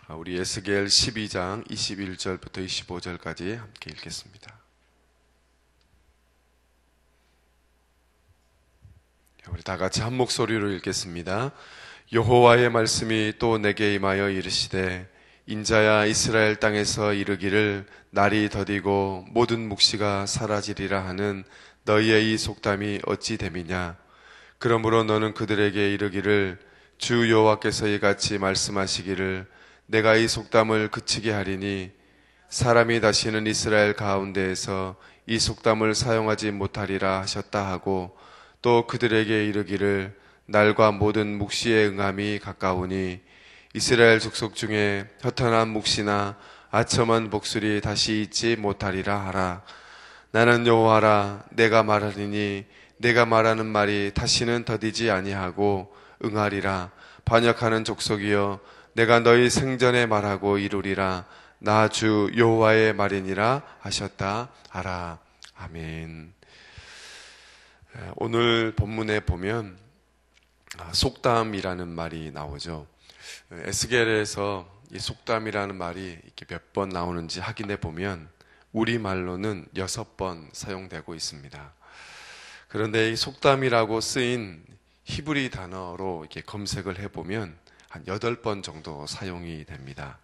우리 에스겔 12장 21절부터 25절까지 함께 읽겠습니다. 우리 다 같이 한 목소리로 읽겠습니다. 여호와의 말씀이 또 내게 임하여 이르시되 인자야 이스라엘 땅에서 이르기를 날이 더디고 모든 묵시가 사라지리라 하는 너희의 이 속담이 어찌 됨이냐. 그러므로 너는 그들에게 이르기를 주 여호와께서 이같이 말씀하시기를 내가 이 속담을 그치게 하리니 사람이 다시는 이스라엘 가운데에서 이 속담을 사용하지 못하리라 하셨다 하고 또 그들에게 이르기를 날과 모든 묵시의 응함이 가까우니 이스라엘 족속 중에 허탄한 묵시나 아첨한 복술이 다시 있지 못하리라 하라. 나는 여호와라. 내가 말하리니 내가 말하는 말이 다시는 더디지 아니하고 응하리라. 반역하는 족속이여 내가 너희 생전에 말하고 이루리라. 나 주 여호와의 말이니라 하셨다 하라. 아멘. 오늘 본문에 보면 속담이라는 말이 나오죠. 에스겔에서 이 속담이라는 말이 이렇게 몇 번 나오는지 확인해 보면 우리말로는 6번 사용되고 있습니다. 그런데 이 속담이라고 쓰인 히브리 단어로 이렇게 검색을 해보면 한 8번 정도 사용이 됩니다.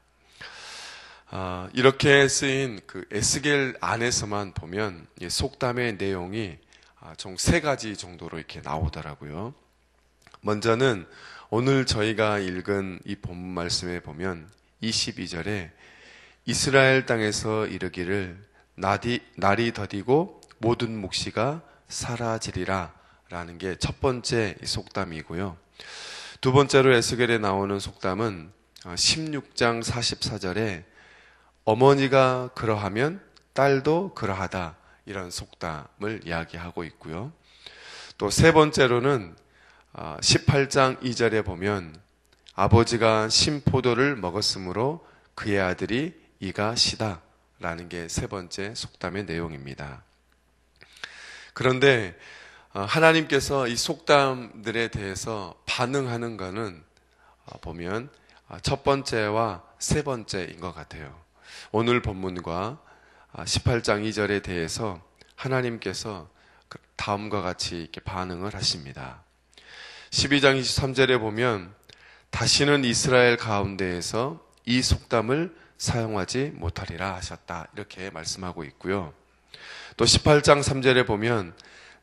이렇게 쓰인 그 에스겔 안에서만 보면 속담의 내용이 총 3가지 정도로 이렇게 나오더라고요. 먼저는 오늘 저희가 읽은 이 본문 말씀에 보면 22절에 이스라엘 땅에서 이르기를 날이 더디고 모든 묵시가 사라지리라 라는 게 첫 번째 속담이고요. 두 번째로 에스겔에 나오는 속담은 16장 44절에 어머니가 그러하면 딸도 그러하다 이런 속담을 이야기하고 있고요. 또 세 번째로는 18장 2절에 보면 아버지가 신포도를 먹었으므로 그의 아들이 이가 시다 라는 게 세 번째 속담의 내용입니다. 그런데 하나님께서 이 속담들에 대해서 반응하는 것은 보면 첫 번째와 세 번째인 것 같아요. 오늘 본문과 18장 2절에 대해서 하나님께서 다음과 같이 이렇게 반응을 하십니다. 12장 23절에 보면 다시는 이스라엘 가운데에서 이 속담을 사용하지 못하리라 하셨다 이렇게 말씀하고 있고요. 또 18장 3절에 보면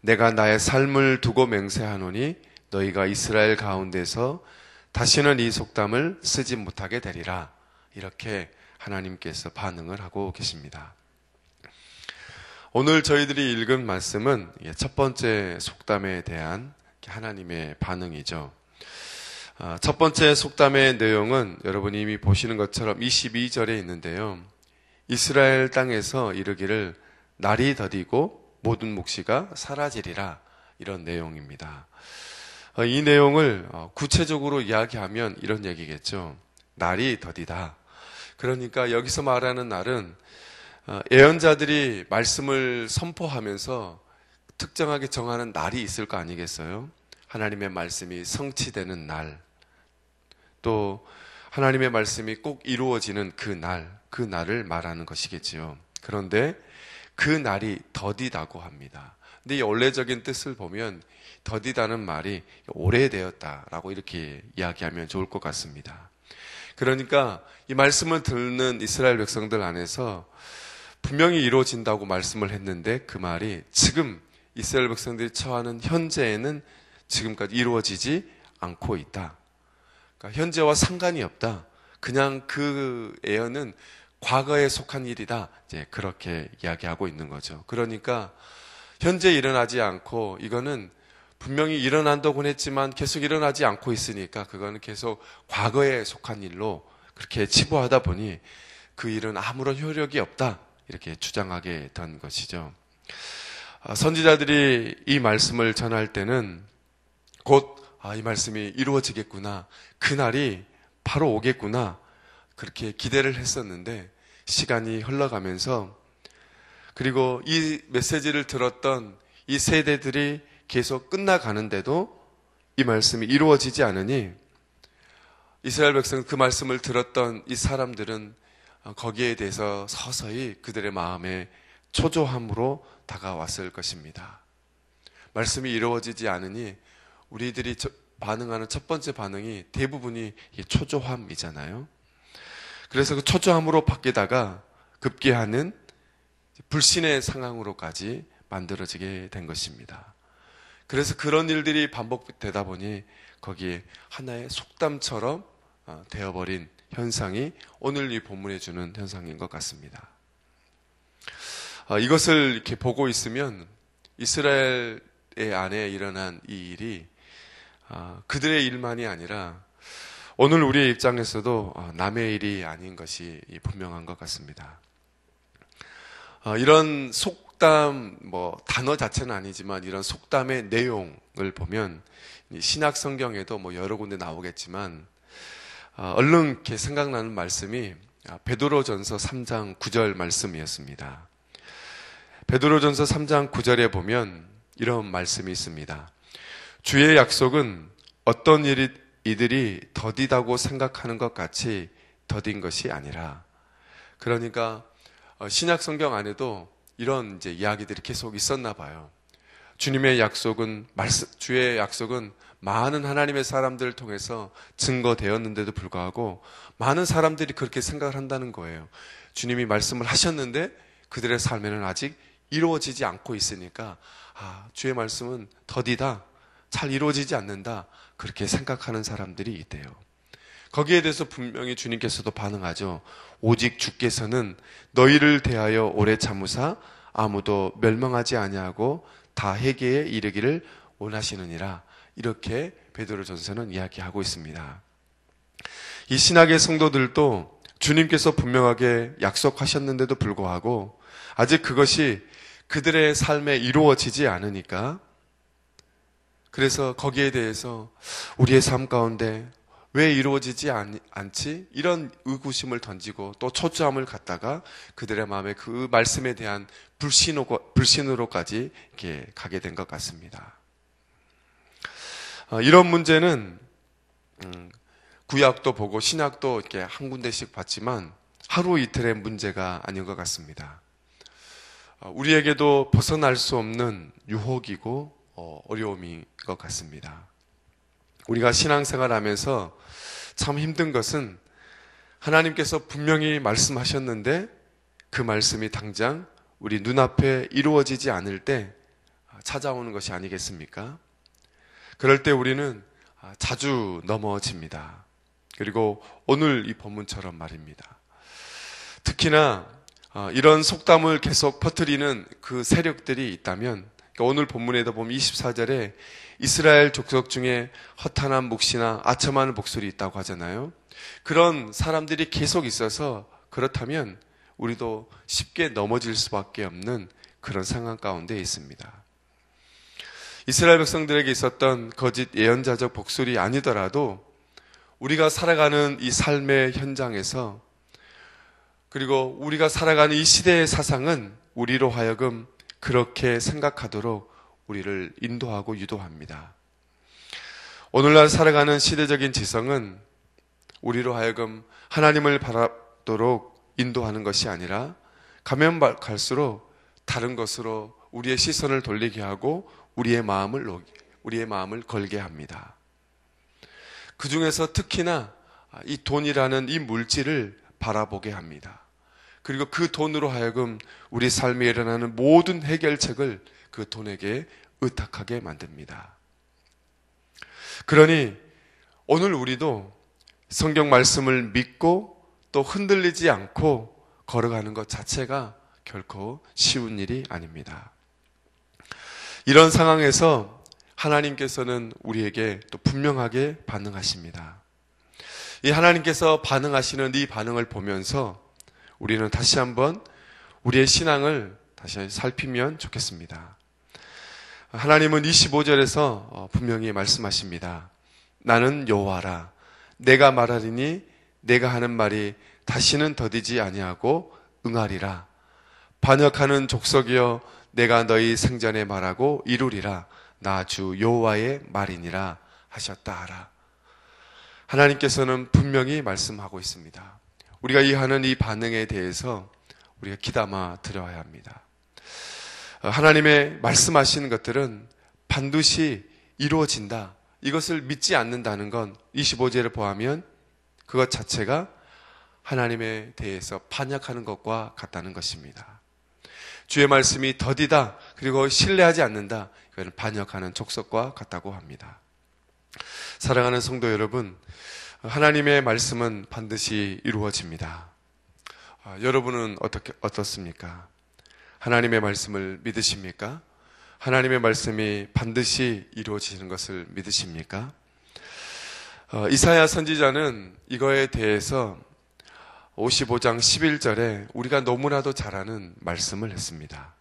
내가 나의 삶을 두고 맹세하노니 너희가 이스라엘 가운데서 다시는 이 속담을 쓰지 못하게 되리라 이렇게 하나님께서 반응을 하고 계십니다. 오늘 저희들이 읽은 말씀은 첫 번째 속담에 대한 하나님의 반응이죠. 첫 번째 속담의 내용은 여러분이 이미 보시는 것처럼 22절에 있는데요. 이스라엘 땅에서 이르기를 날이 더디고 모든 묵시가 사라지리라 이런 내용입니다. 이 내용을 구체적으로 이야기하면 이런 얘기겠죠. 날이 더디다. 그러니까 여기서 말하는 날은 예언자들이 말씀을 선포하면서 특정하게 정하는 날이 있을 거 아니겠어요? 하나님의 말씀이 성취되는 날, 또 하나님의 말씀이 꼭 이루어지는 그 날을 말하는 것이겠지요. 그런데 그 날이 더디다고 합니다. 근데 이 원래적인 뜻을 보면 더디다는 말이 오래되었다라고 이렇게 이야기하면 좋을 것 같습니다. 그러니까 이 말씀을 듣는 이스라엘 백성들 안에서 분명히 이루어진다고 말씀을 했는데 그 말이 지금 이스라엘 백성들이 처하는 현재에는 지금까지 이루어지지 않고 있다. 그러니까 현재와 상관이 없다. 그냥 그 예언은 과거에 속한 일이다. 이제 그렇게 이야기하고 있는 거죠. 그러니까 현재 일어나지 않고 이거는 분명히 일어난다고 했지만 계속 일어나지 않고 있으니까 그거는 계속 과거에 속한 일로 그렇게 치부하다 보니 그 일은 아무런 효력이 없다. 이렇게 주장하게 된 것이죠. 선지자들이 이 말씀을 전할 때는 곧 이 말씀이 이루어지겠구나. 그날이 바로 오겠구나. 그렇게 기대를 했었는데 시간이 흘러가면서 그리고 이 메시지를 들었던 이 세대들이 계속 끝나가는데도 이 말씀이 이루어지지 않으니 이스라엘 백성 그 말씀을 들었던 이 사람들은 거기에 대해서 서서히 그들의 마음에 초조함으로 다가왔을 것입니다. 말씀이 이루어지지 않으니 우리들이 반응하는 첫 번째 반응이 대부분이 초조함이잖아요. 그래서 그 초조함으로 바뀌다가 급기야는 불신의 상황으로까지 만들어지게 된 것입니다. 그래서 그런 일들이 반복되다 보니 거기에 하나의 속담처럼 되어버린 현상이 오늘 이 본문에 주는 현상인 것 같습니다. 이것을 이렇게 보고 있으면 이스라엘의 안에 일어난 이 일이 그들의 일만이 아니라 오늘 우리의 입장에서도 남의 일이 아닌 것이 분명한 것 같습니다. 이런 속담, 단어 자체는 아니지만 이런 속담의 내용을 보면 신약 성경에도 여러 군데 나오겠지만 얼른 이렇게 생각나는 말씀이 베드로전서 3장 9절 말씀이었습니다. 베드로전서 3장 9절에 보면 이런 말씀이 있습니다. 주의 약속은 어떤 이들이 더디다고 생각하는 것 같이 더딘 것이 아니라, 그러니까 신약 성경 안에도 이런 이제 이야기들이 계속 있었나 봐요. 주님의 약속은 주의 약속은 많은 하나님의 사람들을 통해서 증거되었는데도 불구하고 많은 사람들이 그렇게 생각을 한다는 거예요. 주님이 말씀을 하셨는데 그들의 삶에는 아직 이루어지지 않고 있으니까 주의 말씀은 더디다, 잘 이루어지지 않는다, 그렇게 생각하는 사람들이 있대요. 거기에 대해서 분명히 주님께서도 반응하죠. 오직 주께서는 너희를 대하여 오래 참으사 아무도 멸망하지 아니하고 다 회개에 이르기를 원하시느니라. 이렇게 베드로전서는 이야기하고 있습니다. 이 신약의 성도들도 주님께서 분명하게 약속하셨는데도 불구하고 아직 그것이 그들의 삶에 이루어지지 않으니까, 그래서 거기에 대해서 우리의 삶 가운데 왜 이루어지지 않지? 이런 의구심을 던지고 또 초조함을 갖다가 그들의 마음에 그 말씀에 대한 불신으로까지 이렇게 가게 된 것 같습니다. 이런 문제는 구약도 보고 신약도 이렇게 한 군데씩 봤지만 하루 이틀의 문제가 아닌 것 같습니다. 우리에게도 벗어날 수 없는 유혹이고 어려움인 것 같습니다. 우리가 신앙생활하면서 참 힘든 것은 하나님께서 분명히 말씀하셨는데 그 말씀이 당장 우리 눈앞에 이루어지지 않을 때 찾아오는 것이 아니겠습니까? 그럴 때 우리는 자주 넘어집니다. 그리고 오늘 이 본문처럼 말입니다. 특히나 이런 속담을 계속 퍼뜨리는 그 세력들이 있다면, 오늘 본문에도 보면 24절에 이스라엘 족속 중에 허탄한 묵시나 아첨하는 목소리 있다고 하잖아요. 그런 사람들이 계속 있어서 그렇다면 우리도 쉽게 넘어질 수밖에 없는 그런 상황 가운데 있습니다. 이스라엘 백성들에게 있었던 거짓 예언자적 목소리 아니더라도 우리가 살아가는 이 삶의 현장에서, 그리고 우리가 살아가는 이 시대의 사상은 우리로 하여금 그렇게 생각하도록 우리를 인도하고 유도합니다. 오늘날 살아가는 시대적인 지성은 우리로 하여금 하나님을 바라도록 인도하는 것이 아니라 가면 갈수록 다른 것으로 우리의 시선을 돌리게 하고 우리의 마음을 걸게 합니다. 그 중에서 특히나 이 돈이라는 이 물질을 바라보게 합니다. 그리고 그 돈으로 하여금 우리 삶에 일어나는 모든 해결책을 그 돈에게 의탁하게 만듭니다. 그러니 오늘 우리도 성경 말씀을 믿고 또 흔들리지 않고 걸어가는 것 자체가 결코 쉬운 일이 아닙니다. 이런 상황에서 하나님께서는 우리에게 또 분명하게 반응하십니다. 이 하나님께서 반응하시는 이 반응을 보면서 우리는 다시 한번 우리의 신앙을 다시 살피면 좋겠습니다. 하나님은 25절에서 분명히 말씀하십니다. 나는 여호와라. 내가 말하리니 내가 하는 말이 다시는 더디지 아니하고 응하리라. 반역하는 족속이여 내가 너희 생전에 말하고 이루리라. 나 주 여호와의 말이니라 하셨다 하라. 하나님께서는 분명히 말씀하고 있습니다. 우리가 하는 이 반응에 대해서 우리가 귀담아 들어야 합니다. 하나님의 말씀하시는 것들은 반드시 이루어진다. 이것을 믿지 않는다는 건 25절을 보면 그것 자체가 하나님에 대해서 반역하는 것과 같다는 것입니다. 주의 말씀이 더디다, 그리고 신뢰하지 않는다, 이거는 반역하는 족속과 같다고 합니다. 사랑하는 성도 여러분, 하나님의 말씀은 반드시 이루어집니다. 여러분은 어떻습니까? 하나님의 말씀을 믿으십니까? 하나님의 말씀이 반드시 이루어지는 것을 믿으십니까? 이사야 선지자는 이거에 대해서 55장 11절에 우리가 너무나도 잘 아는 말씀을 했습니다.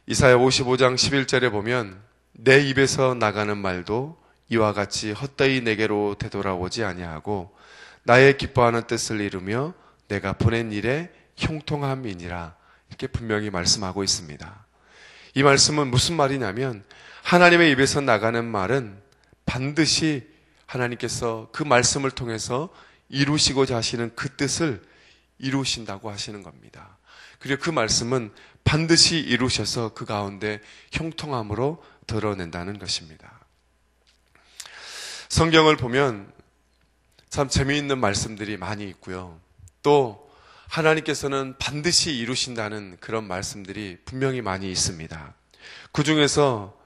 이사야 55장 11절에 보면 내 입에서 나가는 말도 이와 같이 헛되이 내게로 되돌아오지 아니하고 나의 기뻐하는 뜻을 이루며 내가 보낸 일에 형통함이니라, 이렇게 분명히 말씀하고 있습니다. 이 말씀은 무슨 말이냐면 하나님의 입에서 나가는 말은 반드시 하나님께서 그 말씀을 통해서 이루시고자 하시는 그 뜻을 이루신다고 하시는 겁니다. 그리고 그 말씀은 반드시 이루셔서 그 가운데 형통함으로 드러낸다는 것입니다. 성경을 보면 참 재미있는 말씀들이 많이 있고요. 또 하나님께서는 반드시 이루신다는 그런 말씀들이 분명히 많이 있습니다. 그 중에서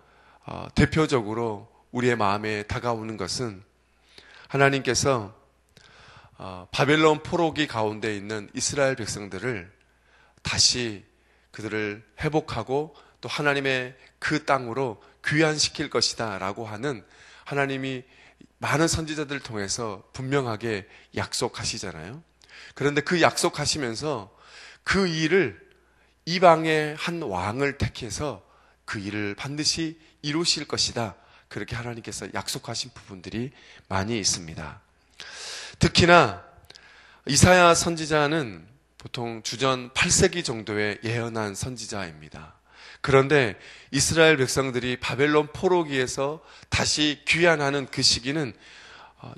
대표적으로 우리의 마음에 다가오는 것은 하나님께서 바벨론 포로기 가운데 있는 이스라엘 백성들을 다시 그들을 회복하고 또 하나님의 그 땅으로 귀환시킬 것이다 라고 하는 하나님이 많은 선지자들을 통해서 분명하게 약속하시잖아요. 그런데 그 약속하시면서 그 일을 이방의 한 왕을 택해서 그 일을 반드시 이루실 것이다, 그렇게 하나님께서 약속하신 부분들이 많이 있습니다. 특히나 이사야 선지자는 보통 주전 8세기 정도에 예언한 선지자입니다. 그런데 이스라엘 백성들이 바벨론 포로기에서 다시 귀환하는 그 시기는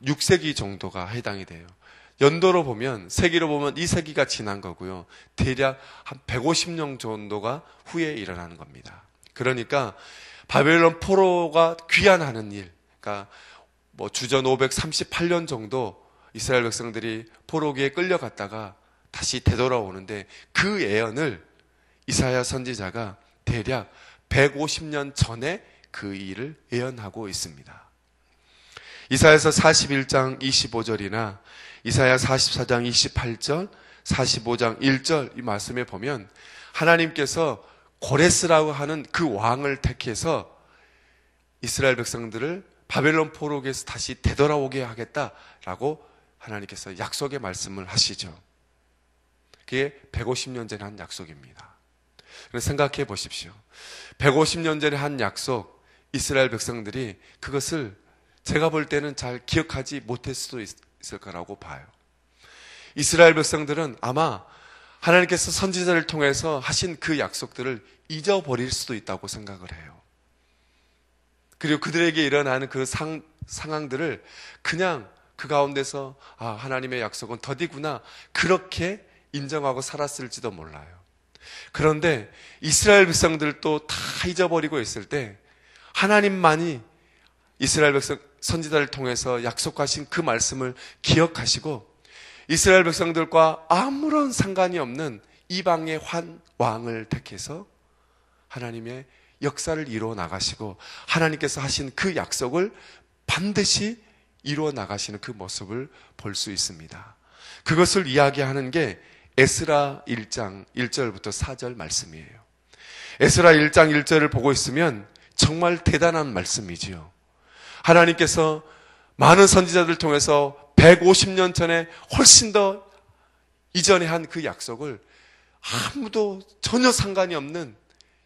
6세기 정도가 해당이 돼요. 연도로 보면, 세기로 보면 2세기가 지난 거고요. 대략 한 150년 정도가 후에 일어나는 겁니다. 그러니까 바벨론 포로가 귀환하는 일, 그러니까 주전 538년 정도 이스라엘 백성들이 포로기에 끌려갔다가 다시 되돌아오는데 그 예언을 이사야 선지자가 대략 150년 전에 그 일을 예언하고 있습니다. 이사야서 41장 25절이나 이사야 44장 28절, 45장 1절 이 말씀에 보면 하나님께서 고레스라고 하는 그 왕을 택해서 이스라엘 백성들을 바벨론 포로기에서 다시 되돌아오게 하겠다라고 하나님께서 약속의 말씀을 하시죠. 그게 150년 전에 한 약속입니다. 생각해 보십시오. 150년 전에 한 약속, 이스라엘 백성들이 그것을 제가 볼 때는 잘 기억하지 못할 수도 있을 거라고 봐요. 이스라엘 백성들은 아마 하나님께서 선지자를 통해서 하신 그 약속들을 잊어버릴 수도 있다고 생각을 해요. 그리고 그들에게 일어나는 그 상황들을 그냥 그 가운데서 하나님의 약속은 더디구나, 그렇게 인정하고 살았을지도 몰라요. 그런데 이스라엘 백성들도 다 잊어버리고 있을 때 하나님만이 이스라엘 백성 선지자를 통해서 약속하신 그 말씀을 기억하시고 이스라엘 백성들과 아무런 상관이 없는 이방의 한 왕을 택해서 하나님의 역사를 이루어 나가시고 하나님께서 하신 그 약속을 반드시 이루어 나가시는 그 모습을 볼 수 있습니다. 그것을 이야기하는 게 에스라 1장 1절부터 4절 말씀이에요. 에스라 1장 1절을 보고 있으면 정말 대단한 말씀이지요. 하나님께서 많은 선지자들 통해서 150년 전에 훨씬 더 이전에 한 그 약속을 아무도 전혀 상관이 없는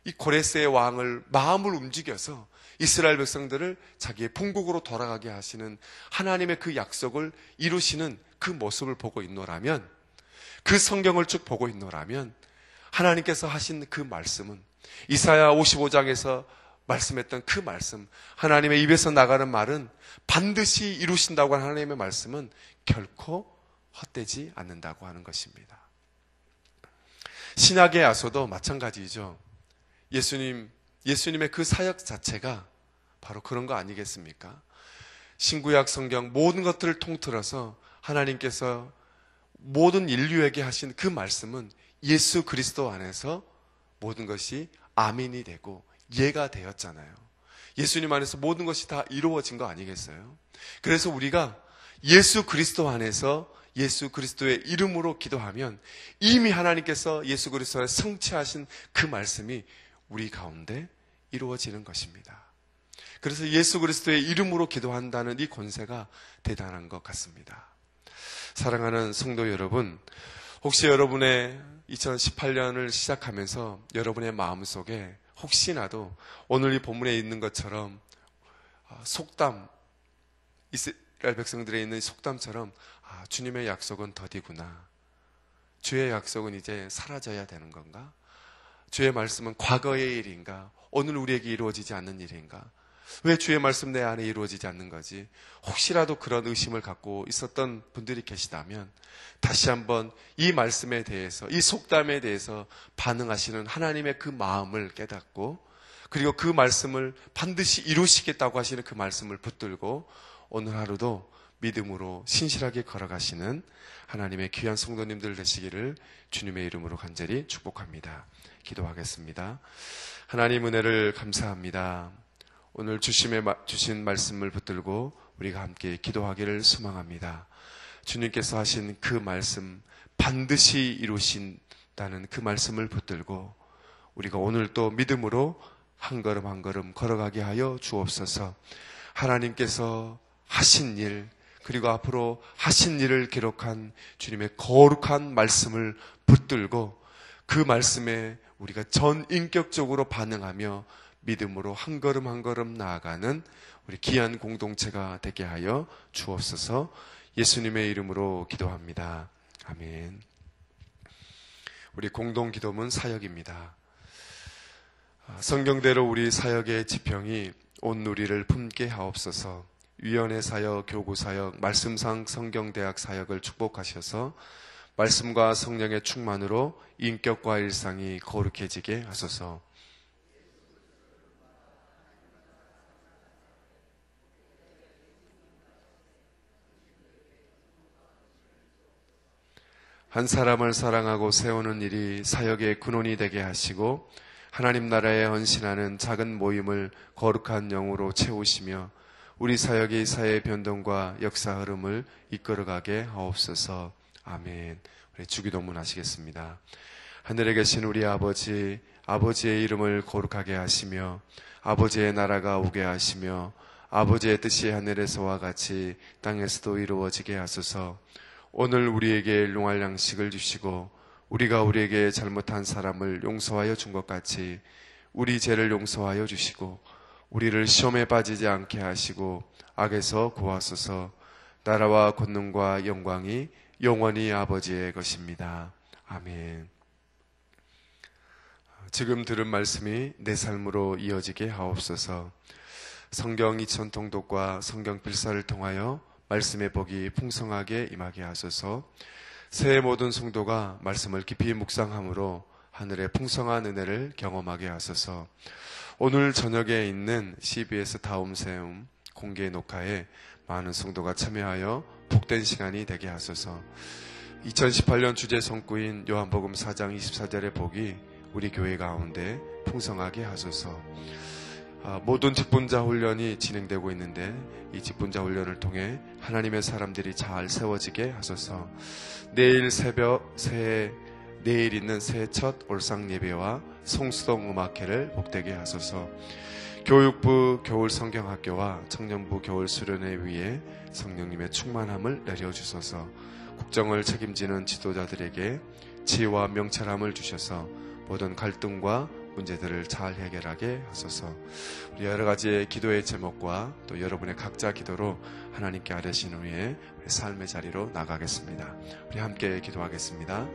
이 고레스의 왕을 마음을 움직여서 이스라엘 백성들을 자기의 본국으로 돌아가게 하시는 하나님의 그 약속을 이루시는 그 모습을 보고 있노라면, 그 성경을 쭉 보고 있노라면 하나님께서 하신 그 말씀은 이사야 55장에서 말씀했던 그 말씀, 하나님의 입에서 나가는 말은 반드시 이루신다고 하는 하나님의 말씀은 결코 헛되지 않는다고 하는 것입니다. 신약의 야소도 마찬가지죠. 예수님의 그 사역 자체가 바로 그런 거 아니겠습니까? 신구약 성경 모든 것들을 통틀어서 하나님께서 모든 인류에게 하신 그 말씀은 예수 그리스도 안에서 모든 것이 아멘이 되고 예가 되었잖아요. 예수님 안에서 모든 것이 다 이루어진 거 아니겠어요? 그래서 우리가 예수 그리스도 안에서 예수 그리스도의 이름으로 기도하면 이미 하나님께서 예수 그리스도에 성취하신 그 말씀이 우리 가운데 이루어지는 것입니다. 그래서 예수 그리스도의 이름으로 기도한다는 이 권세가 대단한 것 같습니다. 사랑하는 성도 여러분, 혹시 여러분의 2018년을 시작하면서 여러분의 마음속에 혹시나도 오늘 이 본문에 있는 것처럼 속담, 이스라엘 백성들에 있는 속담처럼 주님의 약속은 더디구나, 주의 약속은 이제 사라져야 되는 건가? 주의 말씀은 과거의 일인가? 오늘 우리에게 이루어지지 않는 일인가? 왜 주의 말씀 내 안에 이루어지지 않는 거지? 혹시라도 그런 의심을 갖고 있었던 분들이 계시다면 다시 한번 이 말씀에 대해서, 이 속담에 대해서 반응하시는 하나님의 그 마음을 깨닫고, 그리고 그 말씀을 반드시 이루시겠다고 하시는 그 말씀을 붙들고 오늘 하루도 믿음으로 신실하게 걸어가시는 하나님의 귀한 성도님들 되시기를 주님의 이름으로 간절히 축복합니다. 기도하겠습니다. 하나님 은혜를 감사합니다. 오늘 주신 말씀을 붙들고 우리가 함께 기도하기를 소망합니다. 주님께서 하신 그 말씀 반드시 이루신다는 그 말씀을 붙들고 우리가 오늘 또 믿음으로 한 걸음 한 걸음 걸어가게 하여 주옵소서. 하나님께서 하신 일, 그리고 앞으로 하신 일을 기록한 주님의 거룩한 말씀을 붙들고 그 말씀에 우리가 전인격적으로 반응하며 믿음으로 한 걸음 한 걸음 나아가는 우리 귀한 공동체가 되게 하여 주옵소서. 예수님의 이름으로 기도합니다. 아멘. 우리 공동 기도문 사역입니다. 성경대로 우리 사역의 지평이 온 누리를 품게 하옵소서. 위원회 사역, 교구 사역, 말씀상 성경대학 사역을 축복하셔서 말씀과 성령의 충만으로 인격과 일상이 거룩해지게 하소서. 한 사람을 사랑하고 세우는 일이 사역의 근원이 되게 하시고 하나님 나라에 헌신하는 작은 모임을 거룩한 영으로 채우시며 우리 사역의 사회 변동과 역사 흐름을 이끌어가게 하옵소서. 아멘. 우리 주기도문 하시겠습니다. 하늘에 계신 우리 아버지, 아버지의 이름을 거룩하게 하시며 아버지의 나라가 오게 하시며 아버지의 뜻이 하늘에서와 같이 땅에서도 이루어지게 하소서. 오늘 우리에게 일용할 양식을 주시고 우리가 우리에게 잘못한 사람을 용서하여 준 것 같이 우리 죄를 용서하여 주시고 우리를 시험에 빠지지 않게 하시고 악에서 구하소서. 나라와 권능과 영광이 영원히 아버지의 것입니다. 아멘. 지금 들은 말씀이 내 삶으로 이어지게 하옵소서. 성경 2000 통독과 성경 필사를 통하여 말씀의 복이 풍성하게 임하게 하소서. 새해 모든 성도가 말씀을 깊이 묵상함으로 하늘의 풍성한 은혜를 경험하게 하소서. 오늘 저녁에 있는 CBS 다음세움 공개 녹화에 많은 성도가 참여하여 복된 시간이 되게 하소서. 2018년 주제 성구인 요한복음 4장 24절의 복이 우리 교회 가운데 풍성하게 하소서. 모든 직분자 훈련이 진행되고 있는데 이 직분자 훈련을 통해 하나님의 사람들이 잘 세워지게 하소서. 내일 있는 새해 첫 올상 예배와 송수동 음악회를 복되게 하소서. 교육부 겨울 성경학교와 청년부 겨울 수련회 위에 성령님의 충만함을 내려주소서. 국정을 책임지는 지도자들에게 지혜와 명철함을 주셔서 모든 갈등과 문제들을 잘 해결하게 하소서. 우리 여러 가지의 기도의 제목과 또 여러분의 각자 기도로 하나님께 아뢰신 후에 우리 삶의 자리로 나가겠습니다. 우리 함께 기도하겠습니다.